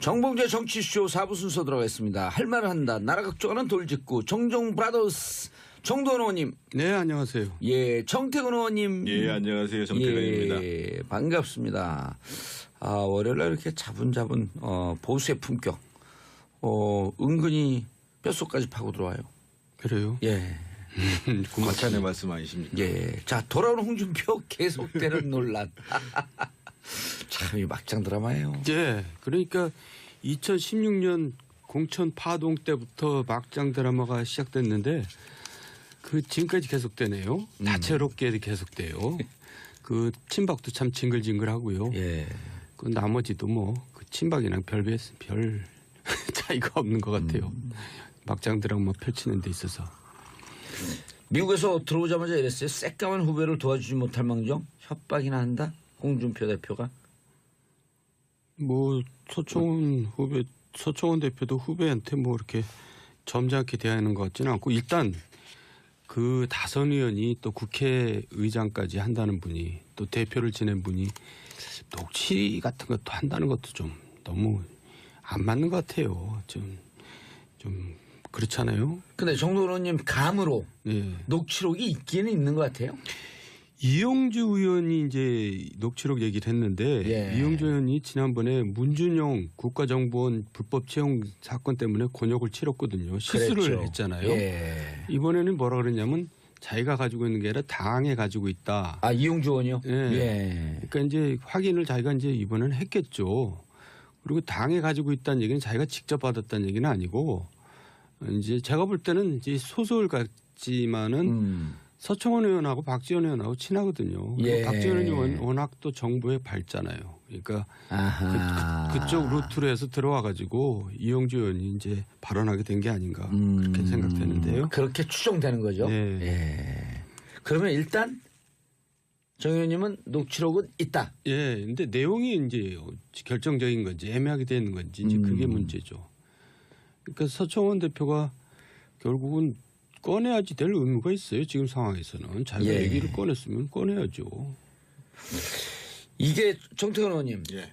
정봉재 정치쇼 4부 순서 들어가겠습니다. 할 말을 한다. 나라 걱정하는 돌직구 정종 브라더스 정도원 의원님. 네, 안녕하세요. 예, 정태근 의원님. 예, 안녕하세요. 정태근입니다. 예, 반갑습니다. 월요일날 이렇게 자분자분 보수의 품격 은근히 뼛속까지 파고 들어와요. 그래요? 예. 과찬의 말씀 아니십니까? 예. 자, 돌아오는 홍준표 계속되는 논란. 참, 이 막장 드라마예요. 예. 그러니까 2016년 공천 파동 때부터 막장 드라마가 시작됐는데 그 지금까지 계속되네요. 다채롭게 계속돼요. 그 친박도 참 징글징글하고요. 예. 그 나머지도 뭐 그 친박이랑 별 차이가 없는 것 같아요. 막장 드라마 펼치는 데 있어서. 미국에서 들어오자마자 이랬어요. 새까만 후배를 도와주지 못할 망정 협박이나 한다. 홍준표 대표가. 뭐 서청원 대표도 후배한테 뭐 이렇게 점잖게 대하는 것 같지는 않고 일단 그 다선 의원이 또 국회의장까지 한다는 분이 또 대표를 지낸 분이 녹취 같은 것도 한다는 것도 좀 너무 안 맞는 것 같아요. 좀 그렇잖아요. 근데 정도원 의원님 감으로 네. 녹취록이 있기는 있는 것 같아요. 이영주 의원이 이제 녹취록 얘기를 했는데 예. 이영주 의원이 지난번에 문준용 국가정보원 불법 채용 사건 때문에 곤욕을 치렀거든요. 실수를 그랬죠. 했잖아요. 예. 이번에는 뭐라 그랬냐면 자기가 가지고 있는 게 아니라 당에 가지고 있다. 이용주 의원이요? 예. 예. 그러니까 이제 확인을 자기가 이제 이번에는 했겠죠. 그리고 당에 가지고 있다는 얘기는 자기가 직접 받았다는 얘기는 아니고 이제 제가 볼 때는 이제 소설 같지만은 서청원 의원하고 박지원 의원하고 친하거든요. 예. 박지원 의원이 워낙 또 정부에 밝잖아요. 그러니까 그쪽 루트로 해서 들어와 가지고 이영주 의원이 이제 발언하게 된 게 아닌가 그렇게 생각되는데요. 그렇게 추정되는 거죠. 네. 예. 그러면 일단 정 의원님은 녹취록은 있다. 예. 근데 내용이 이제 결정적인 건지 애매하게 되는 건지 이제 그게 문제죠. 그러니까 서청원 대표가 결국은 꺼내야지 될 의무가 있어요. 지금 상황에서는. 자기가 예. 얘기를 꺼냈으면 꺼내야죠. 이게 정태근 의원님. 예.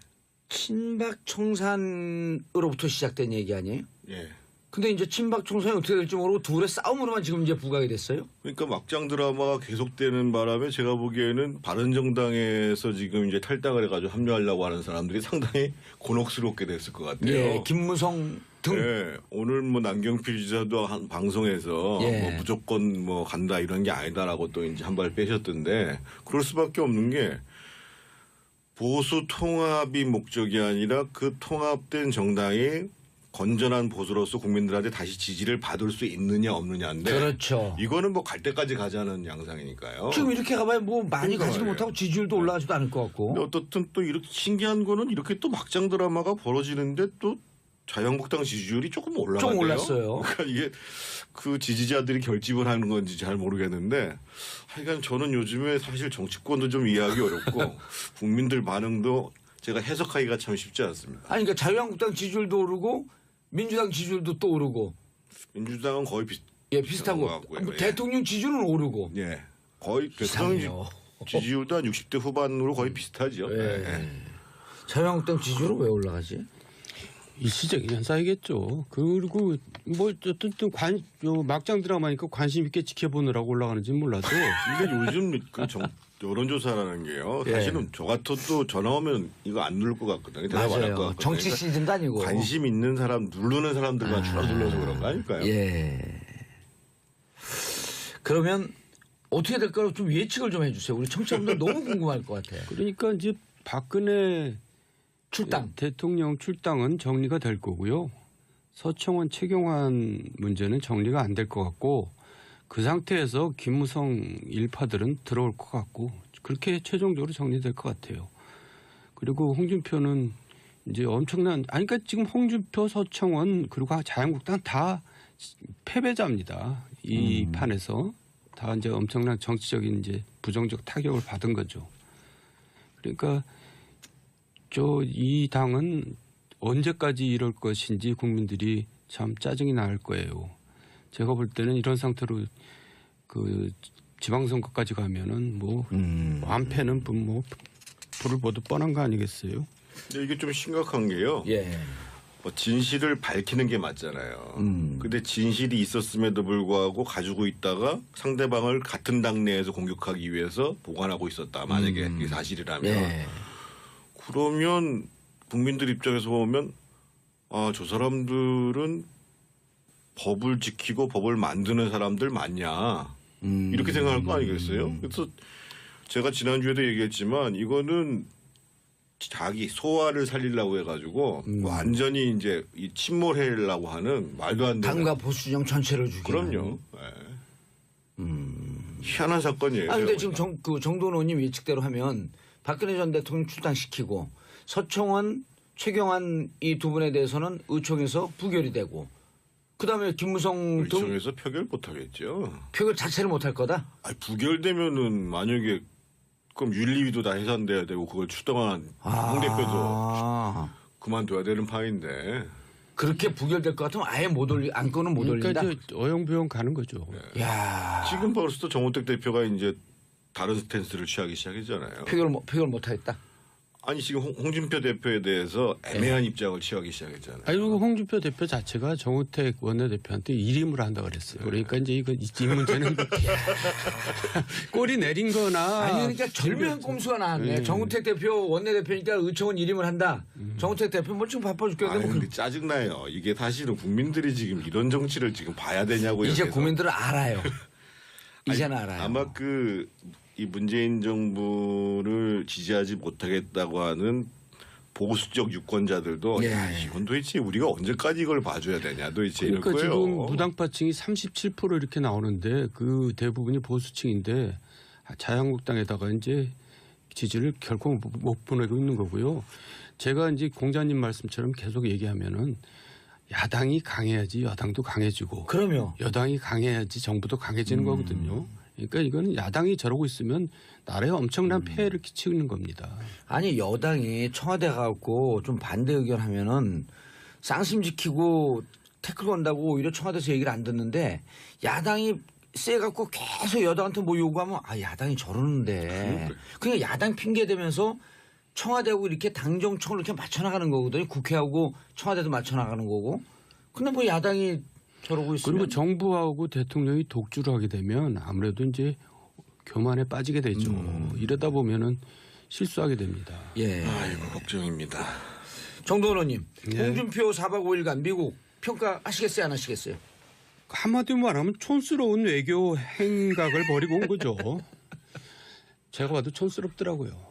친박 청산으로부터 시작된 얘기 아니에요? 예. 근데 이제 친박 청산이 어떻게 될지 모르고 둘의 싸움으로만 지금 이제 부각이 됐어요? 그러니까 막장 드라마가 계속되는 바람에 제가 보기에는 바른정당에서 지금 이제 탈당을 해가지고 합류하려고 하는 사람들이 상당히 곤혹스럽게 됐을 것 같아요. 예. 김무성 등. 예. 오늘 뭐 남경필 지사도 한 방송에서 예. 뭐 무조건 뭐 간다 이런 게 아니다라고 또 이제 한 발 빼셨던데 그럴 수밖에 없는 게 보수 통합이 목적이 아니라 그 통합된 정당이 건전한 보수로서 국민들한테 다시 지지를 받을 수 있느냐 없느냐인데 그렇죠. 이거는 뭐 갈 때까지 가자는 양상이니까요. 지금 이렇게 가봐야 뭐 많이 그러니까 가지도 말이에요. 못하고 지지율도 올라가지도 않을 것 같고. 근데 어떻든 또 이렇게 신기한 거는 이렇게 또 막장 드라마가 벌어지는데 또 자유한국당 지지율이 조금 올라갔네요. 좀 올랐어요. 그러니까 이게 그 지지자들이 결집을 하는 건지 잘 모르겠는데 하여간 저는 요즘에 사실 정치권도 좀 이해하기 어렵고 국민들 반응도 제가 해석하기가 참 쉽지 않습니다. 아니 그러니까 자유한국당 지지율도 오르고 민주당 지지율도 또 오르고. 민주당은 거의 예, 것 비슷하고. 같고요. 뭐 예. 대통령 지지율은 오르고. 예. 거의 대통령 이상해요. 지지율도 한 60대 후반으로 거의 비슷하죠. 예. 예. 자유한국당 지지율은 왜 올라가지? 일시적인 현상이겠죠. 그리고 뭐 어쨌든 막장 드라마니까 관심 있게 지켜보느라고 올라가는지는 몰라도 이게 요즘 그 여론조사라는 게요. 예. 사실은 저 같아도 전화 오면 이거 안 누를 것 같거든요. 대답 안 할 것 맞아요. 같거든요. 정치 그러니까 시즌도 아니고. 관심 있는 사람 누르는 사람들만 줄어들어서 그런 거 아닐까요? 예. 그러면 어떻게 될까요? 좀 예측을 좀 해주세요. 우리 청취자분들 너무 궁금할 것 같아요. 그러니까 이제 박근혜 출당. 대통령 출당은 정리가 될 거고요. 서청원 최경환 문제는 정리가 안 될 것 같고 그 상태에서 김무성 일파들은 들어올 것 같고 그렇게 최종적으로 정리될 것 같아요. 그리고 홍준표는 이제 엄청난 그러니까 지금 홍준표 서청원 그리고 자유한국당 다 패배자입니다. 이 판에서 다 이제 엄청난 정치적인 이제 부정적 타격을 받은 거죠. 그러니까 이 당은 언제까지 이럴 것인지 국민들이 참 짜증이 날 거예요. 제가 볼 때는 이런 상태로 그 지방선거까지 가면은 뭐 완패는 뭐 불을 보듯 뻔한 거 아니겠어요? 근데 이게 좀 심각한 게요. 예. 진실을 밝히는 게 맞잖아요. 근데 진실이 있었음에도 불구하고 가지고 있다가 상대방을 같은 당내에서 공격하기 위해서 보관하고 있었다. 만약에 이게 사실이라면. 예. 그러면 국민들 입장에서 보면 저 사람들은 법을 지키고 법을 만드는 사람들 맞냐. 이렇게 생각할 거 아니겠어요? 그래서 제가 지난주에도 얘기했지만 이거는 자기 소화를 살리려고 해가지고 완전히 이제 이 침몰하려고 하는 말도 안 되는. 당과 보수정 전체를 죽이는. 그럼요. 네. 희한한 사건이에요. 아 근데 제가 지금 정도원 의원님 예측대로 하면 박근혜 전 대통령 출당시키고 서청원, 최경환 이 두 분에 대해서는 의총에서 부결이 되고 그다음에 김무성 등 의총에서 표결 못 하겠죠. 표결 자체를 못할 거다. 부결되면은 만약에 그럼 윤리위도 다 해산돼야 되고 그걸 추동한 홍 대표도 그만둬야 되는 판인데. 그렇게 부결될 것 같으면 아예 안건은 못 올린다. 그러니까 이제 어영부영 가는 거죠. 야 지금 벌써 정호택 대표가 이제 다른 스탠스를 취하기 시작했잖아요. 표결 못하겠다. 아니 지금 홍준표 대표에 대해서 애매한 입장을 취하기 시작했잖아요. 아니 그리고 홍준표 대표 자체가 정우택 원내대표한테 일임을 한다 그랬어요. 그러니까 이제 이 문제는 꼬리 내린 거나 아니 그러니까 절묘한 꼼수가 나왔네. 정우택 대표 원내대표니까 의총은 일임을 한다. 정우택 대표 뭐 지금 바빠 죽겠는데 뭐 근데 짜증나요. 이게 사실은 국민들이 지금 이런 정치를 지금 봐야 되냐고요. 이제 계속. 국민들은 알아요. 이제는 알아요. 아마 이 문재인 정부를 지지하지 못하겠다고 하는 보수적 유권자들도 예. 야, 이건 도대체 우리가 언제까지 이걸 봐줘야 되냐 도대체 그러니까 이럴 거예요. 지금 무당파층이 37% 이렇게 나오는데 그 대부분이 보수층인데 자유한국당에다가 이제 지지를 결코 못 보내고 있는 거고요. 제가 이제 공자님 말씀처럼 계속 얘기하면은 야당이 강해야지 여당도 강해지고 그럼요. 여당이 강해야지 정부도 강해지는 거거든요. 그러니까 이거는 야당이 저러고 있으면 나라에 엄청난 폐해를 끼치는 겁니다. 아니 여당이 청와대 가고 좀 반대 의견 하면은 쌍심 지키고 태클 건다고 오히려 청와대에서 얘기를 안 듣는데 야당이 세갖고 계속 여당한테 뭐 요구하면 야당이 저러는데 그냥 야당 핑계 대면서 청와대하고 이렇게 당정청을 이렇게 맞춰나가는 거거든요. 국회하고 청와대도 맞춰나가는 거고. 근데 뭐 야당이 저러고 있으면 그리고 정부하고 대통령이 독주를 하게 되면 아무래도 이제 교만에 빠지게 되죠. 이러다 보면은 실수하게 됩니다. 예. 아이고 걱정입니다. 정도원 의원님, 예. 홍준표 4박 5일간 미국 평가하시겠어요, 안 하시겠어요? 한마디로 말하면 촌스러운 외교 행각을 벌이고 온 거죠. 제가 봐도 촌스럽더라고요.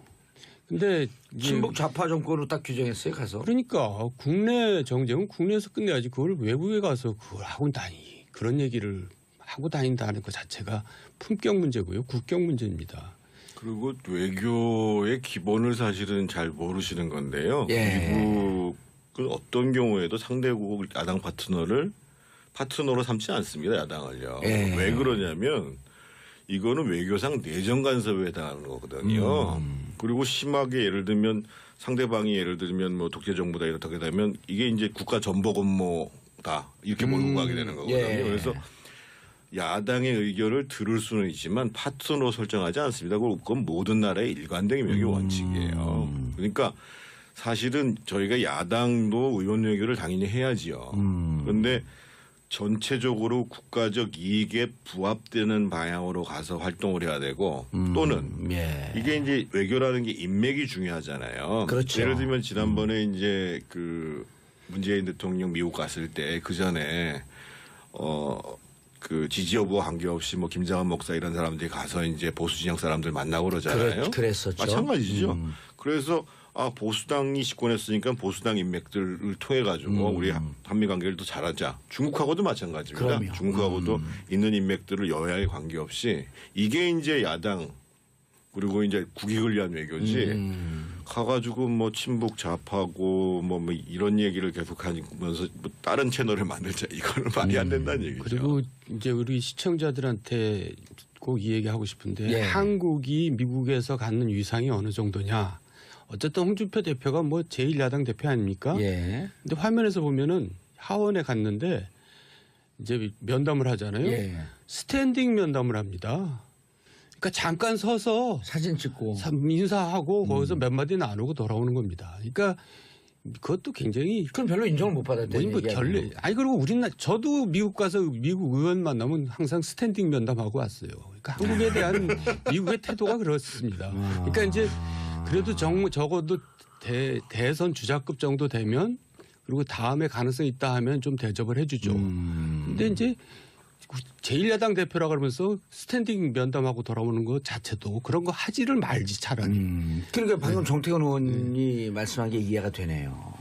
근데 이제 친북 좌파 정권으로 딱 규정했어요, 가서. 그러니까 국내 정쟁은 국내에서 끝내야지 그걸 외국에 가서 그걸 하고 다니 그런 얘기를 하고 다닌다는 것 자체가 품격 문제고요. 국격 문제입니다. 그리고 외교의 기본을 사실은 잘 모르시는 건데요. 예. 미국은 어떤 경우에도 상대국 야당 파트너로 삼지 않습니다. 야당을요. 예. 왜 그러냐면 이거는 외교상 내정 간섭에 해당하는 거거든요. 그리고 심하게 예를 들면 상대방이 예를 들면 뭐 독재 정부다 이렇게 되면 이게 이제 국가 전복 업무다 이렇게 몰고 가게 되는 거거든요. 예. 그래서 야당의 의견을 들을 수는 있지만 파트너로 설정하지 않습니다. 그건 모든 나라의 일관된 외교 원칙이에요. 그러니까 사실은 저희가 야당도 의원 외교를 당연히 해야지요. 그런데 전체적으로 국가적 이익에 부합되는 방향으로 가서 활동을 해야 되고 또는 예. 이게 이제 외교라는 게 인맥이 중요하잖아요. 그렇죠. 예를 들면 지난번에 이제 문재인 대통령 미국 갔을 때 그 전에 그 지지 여부와 관계없이 뭐 김장한 목사 이런 사람들이 가서 이제 보수 진영 사람들 만나고 그러잖아요. 그랬었죠. 마찬가지죠. 그래서 보수당이 집권했으니까 보수당 인맥들을 통해 가지고 우리 한미 관계를 더 잘하자. 중국하고도 마찬가지입니다. 그럼요. 중국하고도 있는 인맥들을 여야에 관계없이 이게 이제 야당 그리고 이제 국익을 위한 외교지. 가가지고 뭐 친북 좌파고 뭐 이런 얘기를 계속하면서 뭐 다른 채널을 만들자 이거는 말이 안 된다는 얘기죠. 그리고 이제 우리 시청자들한테 꼭 이 얘기하고 싶은데 예. 한국이 미국에서 갖는 위상이 어느 정도냐. 어쨌든 홍준표 대표가 뭐 제1야당 대표 아닙니까? 예. 근데 화면에서 보면은 하원에 갔는데 이제 면담을 하잖아요. 예. 스탠딩 면담을 합니다. 그러니까 잠깐 서서 사진 찍고. 인사하고 거기서 몇 마디 나누고 돌아오는 겁니다. 그러니까 그것도 굉장히 그건 별로 인정을 못 받았대요. 뭐 결례. 아니 그리고 저도 미국 가서 미국 의원 만나면 항상 스탠딩 면담하고 왔어요. 그러니까 한국에 대한 미국의 태도가 그렇습니다. 그러니까 이제 그래도 적어도 대선 주자급 정도 되면 그리고 다음에 가능성이 있다 하면 좀 대접을 해주죠. 근데 이제 제1야당 대표라 그러면서 스탠딩 면담하고 돌아오는 것 자체도 그런 거 하지를 말지 차라리. 그러니까 방금 정태근 의원이 말씀한 게 이해가 되네요.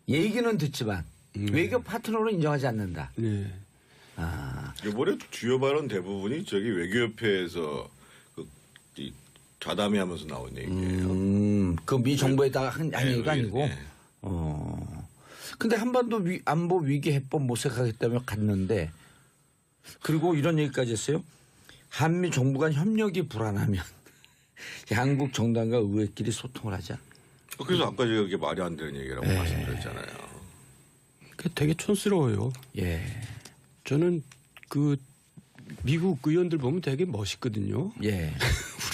얘기는 듣지만 외교 파트너로 인정하지 않는다. 네. 이번에 주요 발언 대부분이 저기 외교협회에서 좌담회하면서 나온 얘기예요. 그 미 정부에다가 한 얘기가 아니고. 네. 근데 한반도 안보 위기 해법 모색하겠다며 갔는데 그리고 이런 얘기까지 했어요. 한미 정부 간 협력이 불안하면 양국 정당과 의회끼리 소통을 하자. 그래서 아까 제가 그게 말이 안 되는 얘기라고 말씀드렸잖아요. 그게 되게 촌스러워요. 예. 저는 그 미국 의원들 보면 되게 멋있거든요. 예.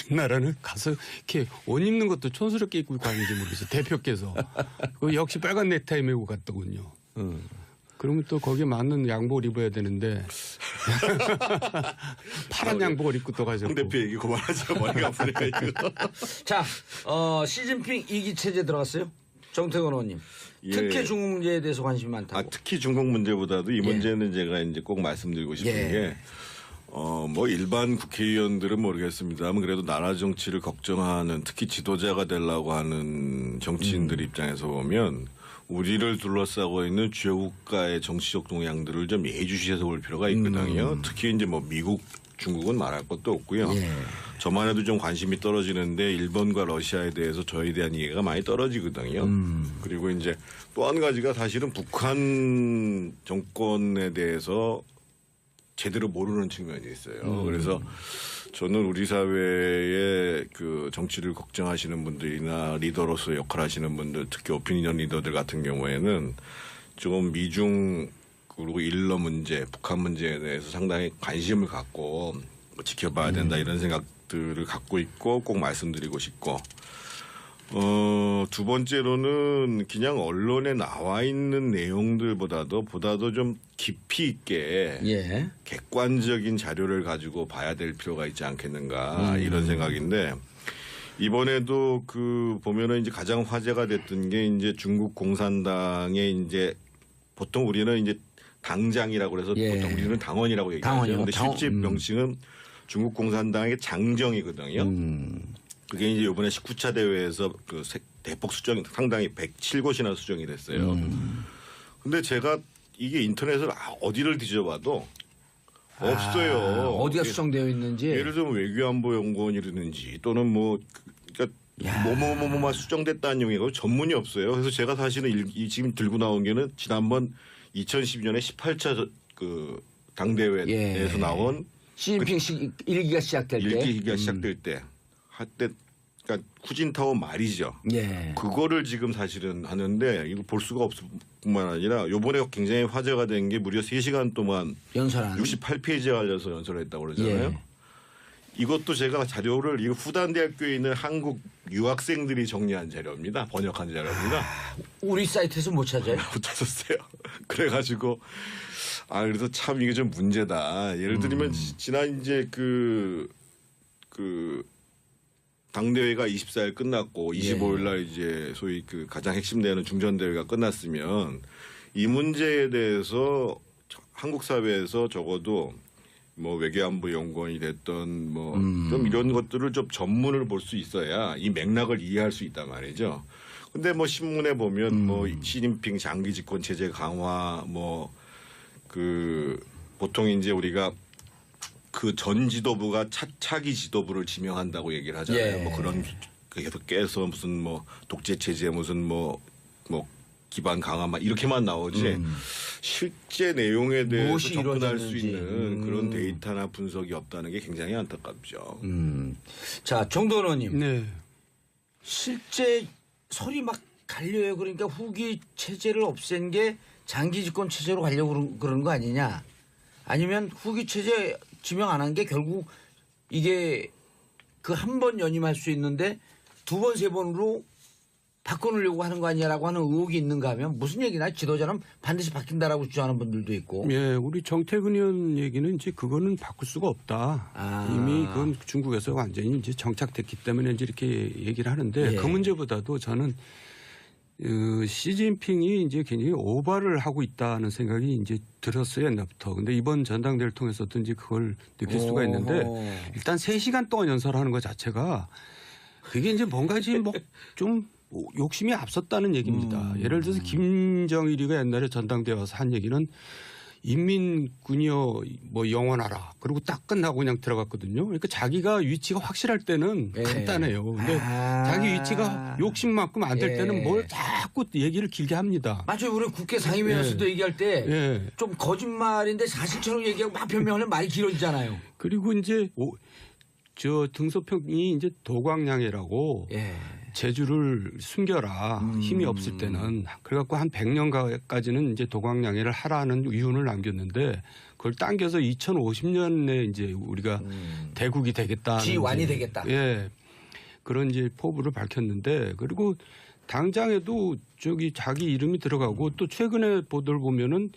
우리나라는 가서 이렇게 옷 입는 것도 촌스럽게 입고 가는지 모르겠어요. 대표께서. 역시 빨간 넥타이 메고 갔더군요. 그러면 또 거기에 맞는 양복을 입어야 되는데 파란 양복을 입고 또 가셨고. 홍 대표 얘기 그만하자. 머리가 아프니까 이거. 자, 시진핑 2기 체제 들어갔어요? 정태근 의원님. 예. 특히 중국 문제에 대해서 관심이 많다고. 특히 중국 문제보다도 이 문제는 제가 이제 꼭 말씀드리고 싶은 게 뭐 일반 국회의원들은 모르겠습니다만 그래도 나라 정치를 걱정하는 특히 지도자가 되려고 하는 정치인들 입장에서 보면 우리를 둘러싸고 있는 주요 국가의 정치적 동향들을 좀 예의주시해서 볼 필요가 있거든요. 특히 이제 뭐 미국, 중국은 말할 것도 없고요. 저만 해도 좀 관심이 떨어지는데 일본과 러시아에 대해서 저에 대한 이해가 많이 떨어지거든요. 그리고 이제 또 한 가지가 사실은 북한 정권에 대해서 제대로 모르는 측면이 있어요. 그래서 저는 우리 사회의 그 정치를 걱정하시는 분들이나 리더로서 역할하시는 분들, 특히 오피니언 리더들 같은 경우에는 좀 미중 그리고 일러 문제, 북한 문제에 대해서 상당히 관심을 갖고 지켜봐야 된다 이런 생각들을 갖고 있고 꼭 말씀드리고 싶고 두 번째로는 그냥 언론에 나와 있는 내용들보다도 좀 깊이 있게 객관적인 자료를 가지고 봐야 될 필요가 있지 않겠는가 이런 생각인데 이번에도 그 보면은 이제 가장 화제가 됐던 게 이제 중국 공산당의 이제 보통 우리는 이제 당장이라고 그래서 보통 우리는 당원이라고 얘기하죠. 근데 실제 명칭은 중국 공산당의 장정이거든요. 그게 이제 이번에 19차 대회에서 그 대폭 수정 상당히 107곳이나 수정이 됐어요. 근데 제가 이게 인터넷을 어디를 뒤져봐도 없어요. 어디가 수정되어 있는지. 예를 들면 외교안보연구원이라든지 또는 뭐 그러니까 뭐뭐뭐뭐만 수정됐다는 용이고 전문이 없어요. 그래서 제가 사실은 지금 들고 나온 게는 지난번 2012년에 18차 그 당대회에서 나온 시진핑 1기가 시작될 때. 1기가 시작될 때. 한때 그러니까 후진타오 말이죠. 그거를 지금 사실은 하는데 이거 볼 수가 없을 뿐만 아니라 이번에 굉장히 화제가 된 게 무려 3시간 동안 연설한 68페이지에 걸려서 연설을 했다고 그러잖아요. 이것도 제가 자료를 이 후단대학교에 있는 한국 유학생들이 정리한 자료입니다. 번역한 자료입니다. 우리 사이트에서 못 찾아요? 못 찾았어요. 그래가지고 그래서 참 이게 좀 문제다. 예를 들면 지난 이제 그 당대회가 24일 끝났고 25일 날 이제 소위 그 가장 핵심되는 중전대회가 끝났으면 이 문제에 대해서 한국 사회에서 적어도 뭐 외교안보연구원이 됐던 뭐 좀 이런 것들을 좀 전문을 볼 수 있어야 이 맥락을 이해할 수 있단 말이죠. 근데 뭐 신문에 보면 뭐 시진핑 장기 집권 체제 강화 뭐 그 보통 이제 우리가 그 전 지도부가 차기 지도부를 지명한다고 얘기를 하잖아요. 뭐 그런 계속 깨서 무슨 뭐 독재 체제 무슨 뭐 기반 강화 막 이렇게만 나오지 실제 내용에 대해서 접근할 수 있는 그런 데이터나 분석이 없다는 게 굉장히 안타깝죠. 자, 정도원 의원님. 네. 실제 설이 막 갈려요. 그러니까 후기 체제를 없앤 게 장기 집권 체제로 가려고 그러는 거 아니냐. 아니면 후기 체제 지명 안 한 게 결국 이게 그 한 번 연임할 수 있는데 두 번, 세 번으로 바꿔놓으려고 하는 거 아니냐라고 하는 의혹이 있는가 하면 무슨 얘기나 지도자는 반드시 바뀐다라고 주장하는 분들도 있고. 예, 우리 정태근 의원 얘기는 이제 그거는 바꿀 수가 없다. 아. 이미 그건 중국에서 완전히 이제 정착됐기 때문에 이제 이렇게 얘기를 하는데 예. 그 문제보다도 저는 시진핑이 이제 굉장히 오바를 하고 있다는 생각이 이제 들었어요, 옛날부터. 근데 이번 전당대회를 통해서도 이제 그걸 느낄 수가 있는데 일단 3시간 동안 연설하는 것 자체가 그게 이제 뭔가 지금 뭐 좀 욕심이 앞섰다는 얘기입니다. 예를 들어서 김정일이가 옛날에 전당대회 와서 한 얘기는 인민군이여 뭐 영원하라. 그리고 딱 끝나고 그냥 들어갔거든요. 그러니까 자기가 위치가 확실할 때는 예. 간단해요. 근데 자기 위치가 욕심만큼 안 될 때는 뭘 자꾸 얘기를 길게 합니다. 맞아요. 우리 국회 상임위원회에서도 얘기할 때 좀 예. 거짓말인데 사실처럼 얘기하고 막 변명하면 말이 길어지잖아요. 그리고 이제 저 등소평이 이제 도광량이라고 예. 제주를 숨겨라. 힘이 없을 때는. 그래갖고 한 100년까지는 이제 도광양해를 하라는 유언을 남겼는데 그걸 당겨서 2050년에 이제 우리가 대국이 되겠다. 지완이 되겠다. 예. 그런 이제 포부를 밝혔는데 그리고 당장에도 저기 자기 이름이 들어가고 또 최근에 보도를 보면은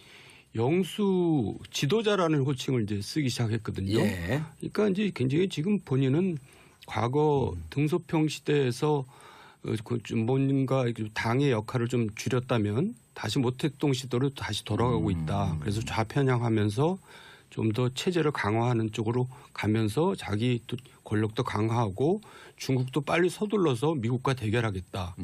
영수 지도자라는 호칭을 이제 쓰기 시작했거든요. 예. 그러니까 이제 굉장히 지금 본인은 과거 등소평 시대에서 좀 뭔가 당의 역할을 좀 줄였다면 다시 모택동 시대로 다시 돌아가고 있다. 그래서 좌편향하면서 좀 더 체제를 강화하는 쪽으로 가면서 자기 또 권력도 강화하고 중국도 빨리 서둘러서 미국과 대결하겠다.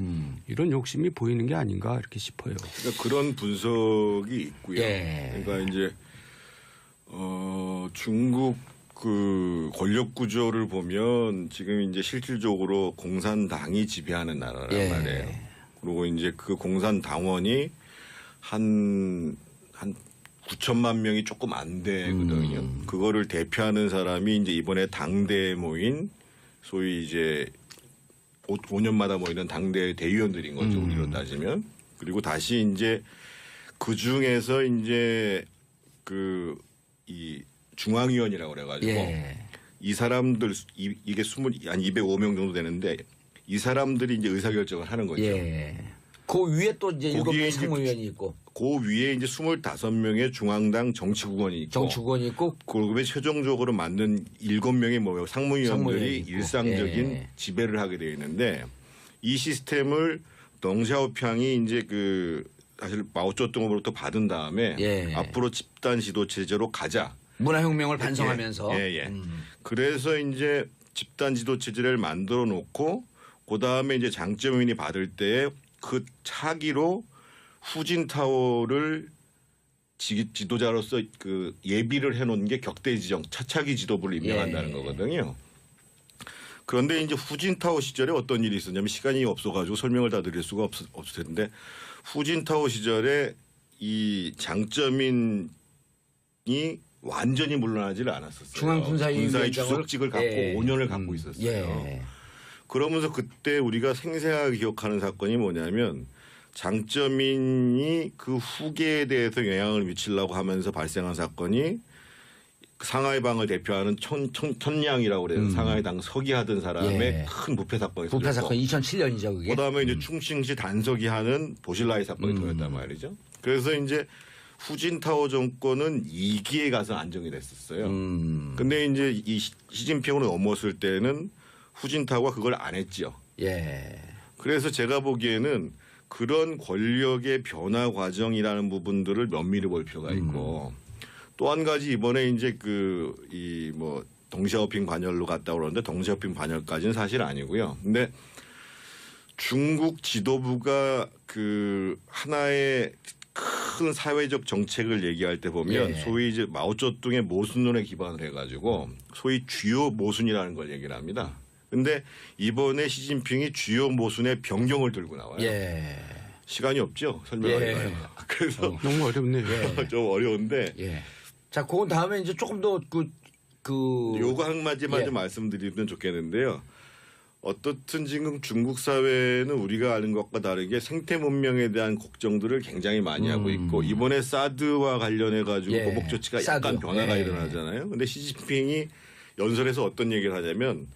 이런 욕심이 보이는 게 아닌가 이렇게 싶어요. 그러니까 그런 분석이 있고요. 예. 그러니까 이제 중국 그 권력 구조를 보면 지금 이제 실질적으로 공산당이 지배하는 나라란 예. 말이에요. 그리고 이제 그 공산당원이 한 9천만 명이 조금 안 되거든요. 그거를 대표하는 사람이 이제 이번에 당대에 모인 소위 이제 5년마다 모이는 당대 대의원들인 거죠. 우리로 따지면. 그리고 다시 이제 그 중에서 이제 이 중앙위원이라고 그래가지고 예. 이 사람들 이게 한 205명 정도 되는데 이 사람들이 이제 의사결정을 하는 거죠. 예. 그 위에 또 이제 7명 거기에 상무위원이 있고 그 위에 이제 25명의 중앙당 정치국원이 있고 정치국원이 있고 그룹에 최종적으로 만든 7명의 뭐 상무위원들이 상무위원이 있고. 일상적인 예. 지배를 하게 되어 있는데 이 시스템을 덩샤오평이 이제 사실 마오쩌둥으로부터 받은 다음에 예. 앞으로 집단 지도 체제로 가자. 문화혁명을 반성하면서 예. 그래서 이제 집단 지도 체제를 만들어 놓고 그 다음에 이제 장점인이 받을 때 그 차기로 후진타오를 지도자로서 예비를 해놓은 게 격대지정 차차기 지도부를 임명한다는 거거든요. 그런데 이제 후진타오 시절에 어떤 일이 있었냐면 시간이 없어가지고 설명을 다 드릴 수가 없을 텐데 후진타오 시절에 이 장점인이 완전히 물러나지를 않았었어요. 중앙군사위원장을 주석직을 갖고 5년을 갖고 있었어요. 예. 그러면서 그때 우리가 생생하게 기억하는 사건이 뭐냐면 장점인이 그 후계에 대해서 영향을 미치려고 하면서 발생한 사건이 상하이방을 대표하는 천량이라고 그래요. 상하이당 서기하던 사람의 예. 큰 부패 사건이 부패 터졌고 사건 2007년이죠 그게. 그다음에 이제 충칭시 단서기 하는 보실라이 사건이 터졌단 말이죠. 그래서 이제 후진타오 정권은 2기에 가서 안정이 됐었어요. 근데 이제 이 시진핑으로 넘어왔을 때는 후진타오가 그걸 안 했죠. 예. 그래서 제가 보기에는 그런 권력의 변화 과정이라는 부분들을 면밀히 볼 필요가 있고 또 한 가지 이번에 이제 덩샤오핑 반열로 갔다 오는데 덩샤오핑 반열까지는 사실 아니고요. 근데 중국 지도부가 하나의 큰 사회적 정책을 얘기할 때 보면 예. 소위 이제 마오쩌둥의 모순론에 기반을 해가지고 소위 주요 모순이라는 걸 얘기를 합니다. 근데 이번에 시진핑이 주요 모순의 변경을 들고 나와요. 예. 시간이 없죠. 설명하기가. 그래서 너무 어렵네요. 좀 어려운데 예. 자, 그건 다음에 이제 조금 더 요거 한 마디만 예. 좀 말씀드리면 좋겠는데요. 어떻든 지금 중국 사회는 우리가 아는 것과 다르게 생태 문명에 대한 걱정들을 굉장히 많이 하고 있고 이번에 사드와 관련해 가지고 예. 보복 조치가 약간 사드. 변화가 예. 일어나잖아요. 근데 시진핑이 연설에서 어떤 얘기를 하냐면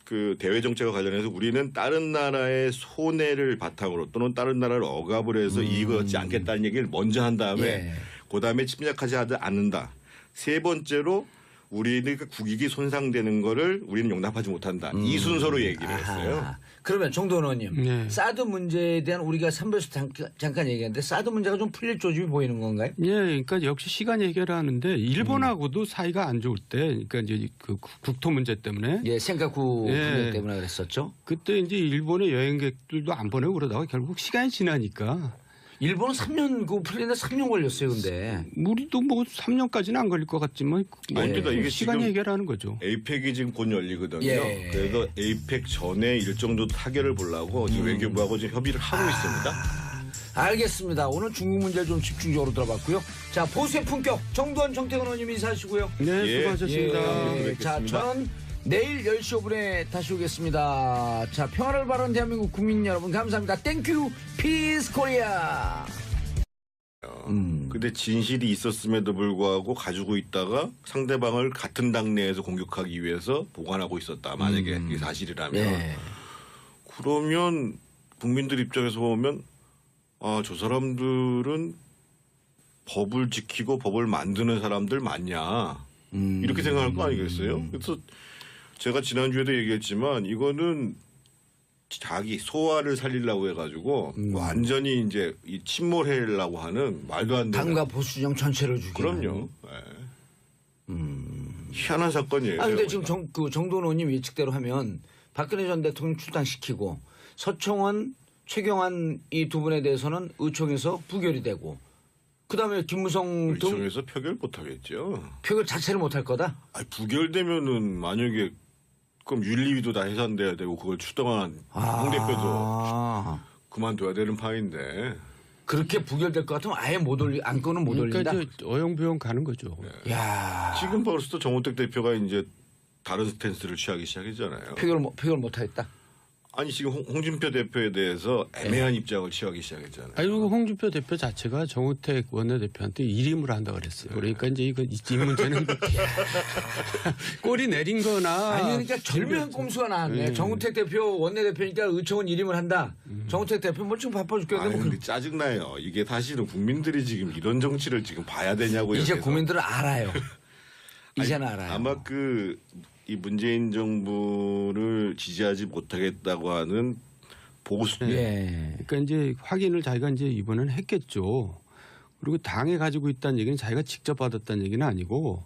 그 대외 정책과 관련해서 우리는 다른 나라의 손해를 바탕으로 또는 다른 나라를 억압을 해서 이익을 얻지 않겠다는 얘기를 먼저 한 다음에 예. 그다음에 침략하지 않는다. 세 번째로 우리는 그 국익이 손상되는 거를 우리는 용납하지 못한다. 이 순서로 얘기를 했어요. 아하. 그러면 정도원 의원님, 네. 사드 문제에 대한 우리가 3부에서 잠깐 얘기했는데 사드 문제가 좀 풀릴 조짐이 보이는 건가요? 예, 그러니까 역시 시간 얘기하는데 일본하고도 사이가 안 좋을 때, 그러니까 이제 그 국토 문제 때문에 예, 센카쿠 예. 문제 때문에 그랬었죠. 그때 이제 일본의 여행객들도 안 보내고 그러다가 결국 시간이 지나니까 일본은 3년 그 풀리는데 3년 걸렸어요, 근데. 우리도 뭐 3년까지는 안 걸릴 것 같지만 아닙니다. 이게 시간 지금 해결하는 거죠. 에이펙이 지금 곧 열리거든요. 예. 그래서 에이펙 전에 일정도 타결을 보려고 지금 외교부하고 지금 협의를 하고 있습니다. 알겠습니다. 오늘 중국 문제를 좀 집중적으로 들어봤고요. 자, 보수의 품격 정두환 정태근 의원님 인사하시고요. 네, 예. 수고하셨습니다. 예, 자, 뵙겠습니다. 저는 내일 10시 5분에 다시 오겠습니다. 자, 평화를 바라는 대한민국 국민 여러분 감사합니다. 땡큐 피스 코리아. 근데 진실이 있었음에도 불구하고 가지고 있다가 상대방을 같은 당 내에서 공격하기 위해서 보관하고 있었다. 만약에 이게 사실이라면. 예. 그러면 국민들 입장에서 보면 아, 저 사람들은 법을 지키고 법을 만드는 사람들 맞냐. 이렇게 생각할 거 아니겠어요? 그래서 제가 지난주에도 얘기했지만 이거는 자기 소화를 살리려고 해가지고 완전히 이제 이 침몰하려고 하는 말도 안 되는. 당과 보수 진영 전체를 죽이는. 그럼요. 예. 희한한 사건이에요. 아, 근데 제가 지금 보니까. 정도원 의원님 예측대로 하면 박근혜 전 대통령 출당시키고 서청원, 최경환 이 두 분에 대해서는 의총에서 부결이 되고 그다음에 김무성 등 의총에서 표결 못 하겠죠. 표결 자체를 못할 거다. 아니, 부결되면은 만약에 그럼 윤리위도 다 해산돼야 되고 그걸 추동한 홍 대표도 아, 그만둬야 되는 판인데. 그렇게 부결될 것 같으면 아예 못 올리 안건은 못 올린다. 그러니까 이제 어영부영 가는 거죠. 야, 지금 벌써 정호택 대표가 이제 다른 스탠스를 취하기 시작했잖아요. 표결 못 하겠다. 아니 지금 홍준표 대표에 대해서 애매한 입장을 취하기 시작했잖아요. 아니 그리고 홍준표 대표 자체가 정우택 원내대표한테 일임을 한다 그랬어요. 그러니까 이제 이 문제는 꼬리 내린 거나 아니 그러니까 절묘한 꼼수가 나왔네. 예. 정우택 대표 원내대표니까 의총은 일임을 한다. 정우택 대표 뭐 지금 바빠 죽겠는데 아니 뭐 근데 짜증나요. 이게 사실은 국민들이 지금 이런 정치를 지금 봐야 되냐고요. 이제 그래서. 국민들은 알아요. 이제는 알아요. 아마 이 문재인 정부를 지지하지 못하겠다고 하는 보수. 예. 그러니까 이제 확인을 자기가 이제 이번에는 했겠죠. 그리고 당에 가지고 있다는 얘기는 자기가 직접 받았다는 얘기는 아니고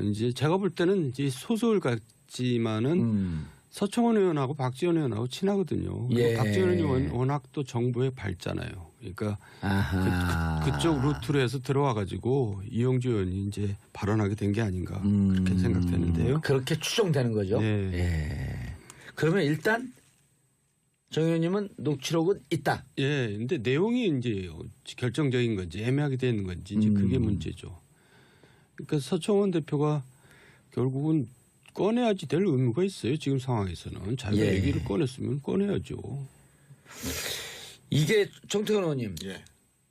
이제 제가 볼 때는 이제 소설 같지만은 서청원 의원하고 박지원 의원하고 친하거든요. 예. 박지원 의원이 워낙 또 정부에 밝잖아요. 그러니까 아하. 그쪽 루트로 해서 들어와 가지고 이용주 의원이 이제 발언하게 된 게 아닌가 그렇게 생각되는데요. 그렇게 추정되는 거죠. 네. 예. 그러면 일단 정 의원님은 녹취록은 있다. 예, 근데 내용이 이제 결정적인 건지 애매하게 되는 건지 이제 그게 문제죠. 그러니까 서청원 대표가 결국은 꺼내야지 될 의무가 있어요. 지금 상황에서는 자기가 예. 얘기를 꺼냈으면 꺼내야죠. 이게 정태근 의원님 예.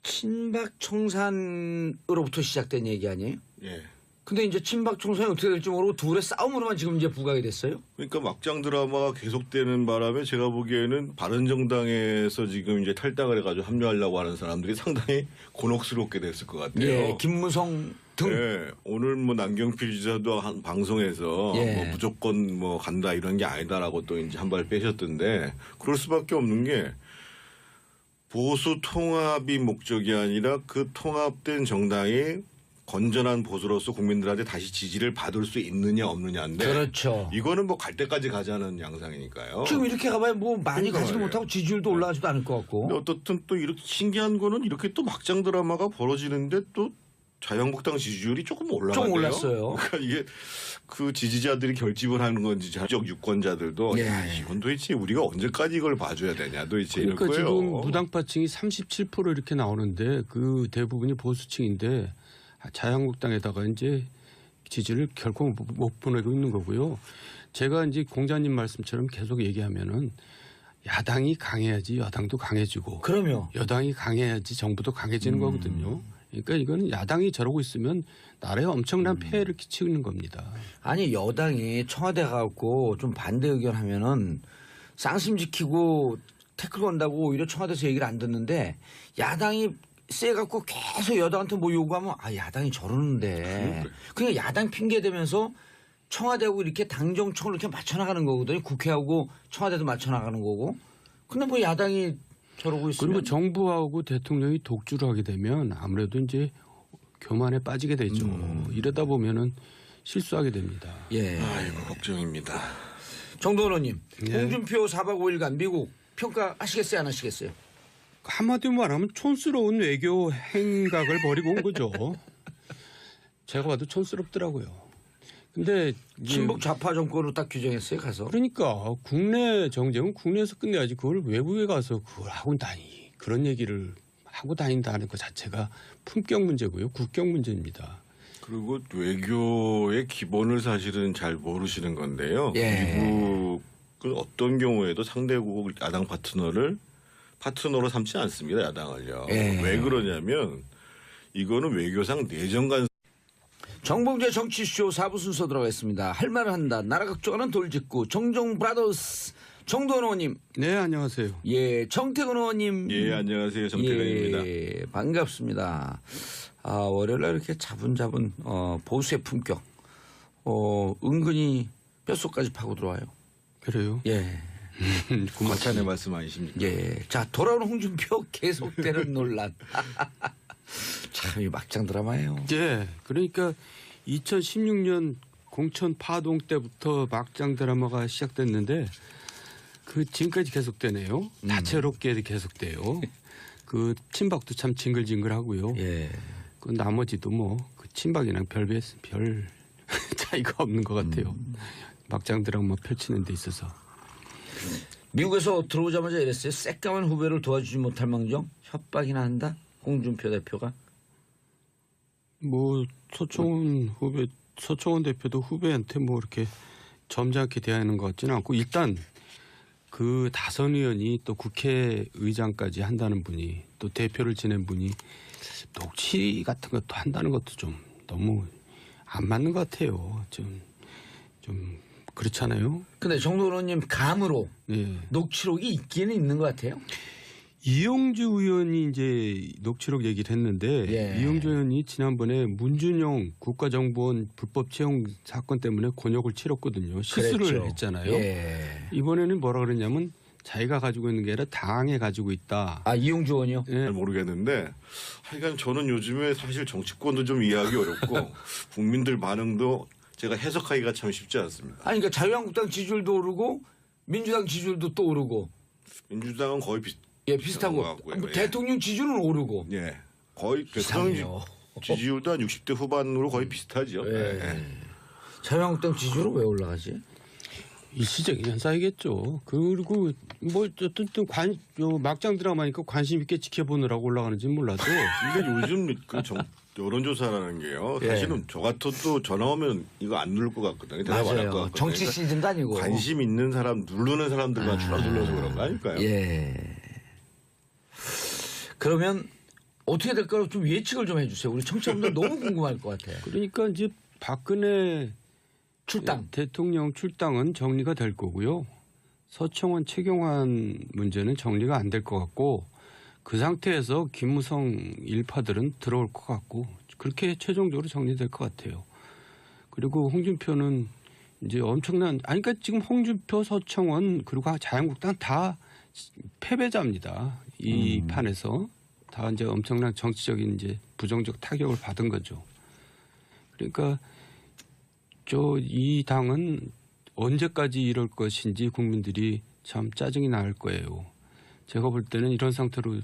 친박 청산으로부터 시작된 얘기 아니에요? 예. 근데 이제 친박 청산이 어떻게 될지 모르고 둘의 싸움으로만 지금 이제 부각이 됐어요. 그러니까 막장 드라마가 계속되는 바람에 제가 보기에는 바른정당에서 지금 이제 탈당을 해가지고 합류하려고 하는 사람들이 상당히 곤혹스럽게 됐을 것 같아요. 예. 김무성 등. 예, 오늘 뭐 남경필 지사도 한 방송에서 예. 뭐 무조건 뭐 간다 이런 게 아니다라고 또 이제 한 발 빼셨던데 그럴 수밖에 없는 게 보수 통합이 목적이 아니라 그 통합된 정당이 건전한 보수로서 국민들한테 다시 지지를 받을 수 있느냐 없느냐인데 그렇죠. 이거는 뭐 갈 때까지 가자는 양상이니까요. 지금 이렇게 가봐야 뭐 많이 그러니까 가지도 말이에요. 못하고 지지율도 올라가지도 않을 것 같고. 근데 어떻든 또 이렇게 신기한 거는 이렇게 또 막장 드라마가 벌어지는데 또 자유한국당 지지율이 조금 올라갔네요. 좀 올랐어요. 그러니까 이게 그 지지자들이 결집을 하는 건지 자적 유권자들도 예. 야, 이건 도대체 우리가 언제까지 이걸 봐줘야 되냐 도대체 그러니까 이럴 거예요. 지금 무당파층이 37% 이렇게 나오는데 그 대부분이 보수층인데 자유한국당에다가 이제 지지를 결코 못 보내고 있는 거고요. 제가 이제 공자님 말씀처럼 계속 얘기하면은 야당이 강해야지 여당도 강해지고 그럼요. 여당이 강해야지 정부도 강해지는 거거든요. 그러니까 이건 야당이 저러고 있으면 나라에 엄청난 폐해를 끼치는 겁니다. 아니 여당이 청와대 가고 좀 반대 의견하면은 쌍심지키고 태클 건다고 오히려 청와대에서 얘기를 안 듣는데 야당이 세갖고 계속 여당한테 뭐 요구하면 아 야당이 저러는데 그냥 야당 핑계 대면서 청와대하고 이렇게 당정청을 이렇게 맞춰나가는 거거든요. 국회하고 청와대도 맞춰나가는 거고. 근데 뭐 야당이 저러고 있으면 그리고 정부하고 대통령이 독주를 하게 되면 아무래도 이제 교만에 빠지게 되죠. 이러다 보면은 실수하게 됩니다. 예. 아이고 걱정입니다. 정도원님 예. 홍준표 4박 5일간 미국 평가하시겠어요 안 하시겠어요? 한마디로 말하면 촌스러운 외교 행각을 벌이고 온 거죠. 제가 봐도 촌스럽더라고요. 근데 이제 친북 좌파 정권으로 딱 규정했어요 가서. 그러니까 국내 정쟁은 국내에서 끝내야지 그걸 외국에 가서 그걸 하고 다니 그런 얘기를 하고 다닌다는 것 자체가 품격 문제고요. 국격 문제입니다. 그리고 외교의 기본을 사실은 잘 모르시는 건데요. 예. 미국은 어떤 경우에도 상대국 야당 파트너로 삼지 않습니다. 야당을요. 예. 왜 그러냐면 이거는 외교상 내정 간 정봉재 정치쇼 4부 순서 들어가겠습니다. 할 말을 한다. 나라 걱정하는 돌직구 정종 브라더스 정도원 의원님. 네, 안녕하세요. 예, 정태근 의원님. 예, 안녕하세요. 정태근입니다. 예, 반갑습니다. 아, 월요일날 이렇게 자분자분 보수의 품격 은근히 뼛속까지 파고 들어와요. 그래요. 예. 과찬의 말씀 아니십니까? 예. 자, 돌아오는 홍준표 계속되는 논란. 참, 이 막장 드라마예요. 예, 그러니까 2016년 공천 파동 때부터 막장 드라마가 시작됐는데 그 지금까지 계속되네요. 다채롭게 계속돼요. 그 친박도 참 징글징글하고요. 예. 그 나머지도 뭐 그 친박이랑 별 차이가 없는 것 같아요. 막장 드라마 펼치는 데 있어서. 미국에서 들어오자마자 이랬어요. 새까만 후배를 도와주지 못할 망정 협박이나 한다. 홍준표 대표가. 뭐 서청원 대표도 후배한테 뭐 이렇게 점잖게 대하는 것 같지는 않고 일단 그 다선 의원이 또 국회의장까지 한다는 분이 또 대표를 지낸 분이 녹취 같은 것도 한다는 것도 좀 너무 안 맞는 것 같아요. 좀 그렇잖아요. 근데 정도원 의원님 감으로 예. 녹취록이 있기는 있는 것 같아요. 이용주 의원이 이제 녹취록 얘기를 했는데 예. 이용주 의원이 지난번에 문준용 국가정보원 불법 채용 사건 때문에 곤욕을 치렀거든요. 실수를 그랬죠. 했잖아요. 예. 이번에는 뭐라 그랬냐면 자기가 가지고 있는 게 아니라 당에 가지고 있다. 아, 이용주 의원이요? 예. 잘 모르겠는데 하여간 저는 요즘에 사실 정치권도 좀 이해하기 어렵고 국민들 반응도 제가 해석하기가 참 쉽지 않습니다. 아니, 그러니까 자유한국당 지지율도 오르고 민주당 지지율도 또 오르고. 민주당은 거의 예, 비슷하고. 것 같고요. 뭐 예. 대통령 지지율은 오르고. 예. 거의 대통령 이상해요. 지지율도 한 60대 후반으로 거의 비슷하죠. 예. 예. 자유한국당 지지율은 왜 올라가지? 일시적인 현상이겠죠. 그리고 뭐 어쨌든 막장 드라마니까 관심 있게 지켜보느라고 올라가는지는 몰라도 이게 요즘 그 여론조사라는 게요. 예. 사실은 저 같아도 전화 오면 이거 안 누를 것 같거든요. 대답 안 할 것 맞아요. 같거든요. 정치 그러니까 시즌도 아니고. 관심 있는 사람 누르는 사람들만 주로 눌러서 그런 거 아닐까요? 예. 그러면 어떻게 될까요? 좀 예측을 좀 해주세요. 우리 청취자분들 너무 궁금할 것 같아요. 그러니까 이제 박근혜 출당. 대통령 출당은 정리가 될 거고요. 서청원 최경환 문제는 정리가 안 될 것 같고 그 상태에서 김무성 일파들은 들어올 것 같고 그렇게 최종적으로 정리될 것 같아요. 그리고 홍준표는 이제 엄청난 그러니까 지금 홍준표, 서청원 그리고 자유한국당 다 패배자입니다. 이 판에서 다 이제 엄청난 정치적인 이제 부정적 타격을 받은 거죠. 그러니까 이 당은 언제까지 이럴 것인지 국민들이 참 짜증이 날 거예요. 제가 볼 때는 이런 상태로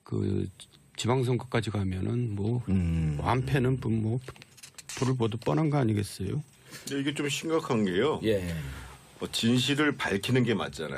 그 지방선거까지 가면은 뭐 완패는 뭐 불을 보듯 뻔한 거 아니겠어요? 근데 이게 좀 심각한 게요. 예. 진실을 밝히는 게 맞잖아요.